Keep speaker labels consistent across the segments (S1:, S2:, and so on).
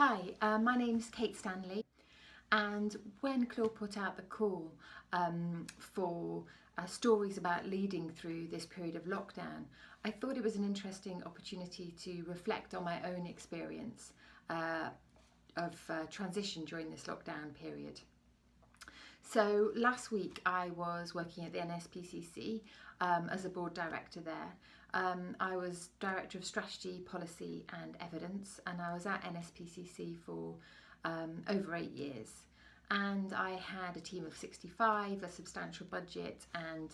S1: Hi, my name's Kate Stanley, and when Clore put out the call for stories about leading through this period of lockdown, I thought it was an interesting opportunity to reflect on my own experience of transition during this lockdown period. So last week I was working at the NSPCC as a board director there. I was Director of Strategy, Policy and Evidence, and I was at NSPCC for over 8 years. And I had a team of 65, a substantial budget and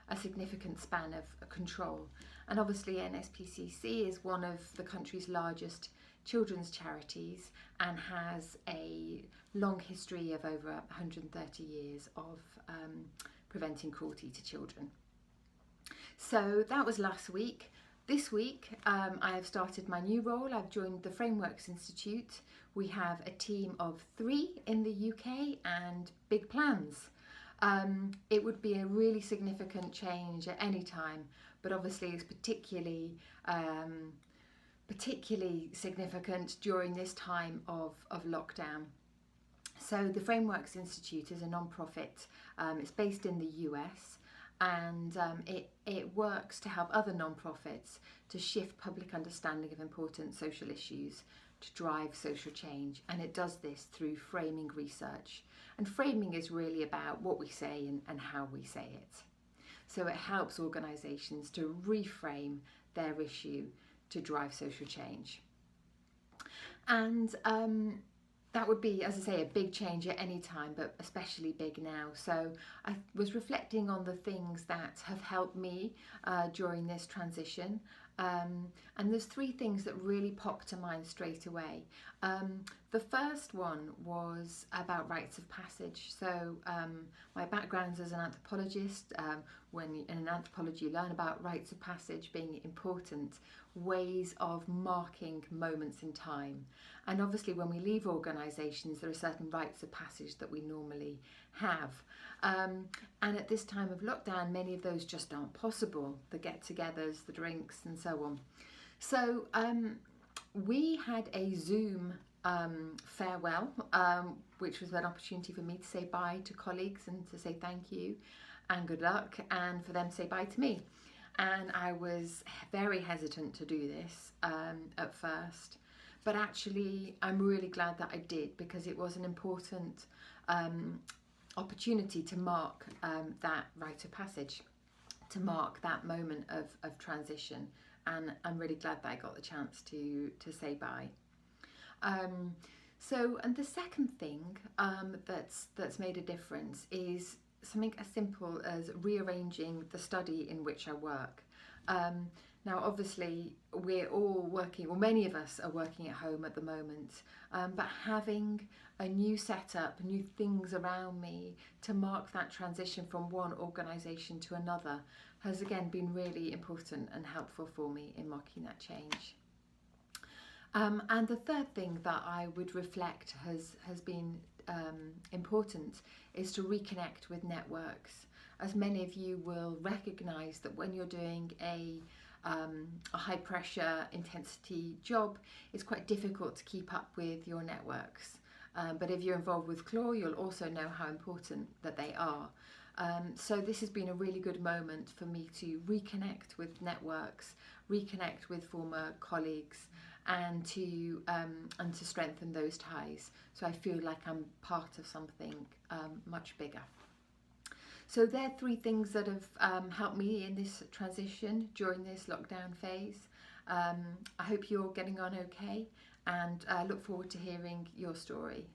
S1: a significant span of control. And obviously NSPCC is one of the country's largest children's charities and has a long history of over 130 years of preventing cruelty to children. So that was last week. This week I have started my new role. I've joined the Frameworks Institute. We have a team of 3 in the UK and big plans. It would be a really significant change at any time, but obviously it's particularly significant during this time of lockdown. So the Frameworks Institute is a non-profit. It's based in the US, and it works to help other non-profits to shift public understanding of important social issues to drive social change, and it does this through framing research. And framing is really about what we say and how we say it. So it helps organisations to reframe their issue to drive social change. And that would be, as I say, a big change at any time, but especially big now. So I was reflecting on the things that have helped me during this transition. And there's 3 things that really popped to mind straight away. The first one was about rites of passage. So my background is as an anthropologist. When in anthropology you learn about rites of passage being important ways of marking moments in time. And obviously when we leave organisations there are certain rites of passage that we normally have. And at this time of lockdown many of those just aren't possible. The get-togethers, the drinks and so on. So we had a Zoom farewell, which was an opportunity for me to say bye to colleagues and to say thank you and good luck, and for them to say bye to me. And I was very hesitant to do this at first, but actually I'm really glad that I did, because it was an important opportunity to mark that rite of passage, to mark that moment of transition, and I'm really glad that I got the chance to say bye. So, and the second thing that's made a difference is something as simple as rearranging the study in which I work. Now obviously we're all working, or many of us are working at home at the moment, but having a new setup, new things around me to mark that transition from one organisation to another has again been really important and helpful for me in marking that change. And the third thing that I would reflect has been important is to reconnect with networks. As many of you will recognise that when you're doing a high pressure intensity job, it's quite difficult to keep up with your networks. But if you're involved with Clore, you'll also know how important that they are. So this has been a really good moment for me to reconnect with networks, reconnect with former colleagues, and to strengthen those ties. So I feel like I'm part of something much bigger. So there are 3 things that have helped me in this transition during this lockdown phase. I hope you're getting on okay, and I look forward to hearing your story.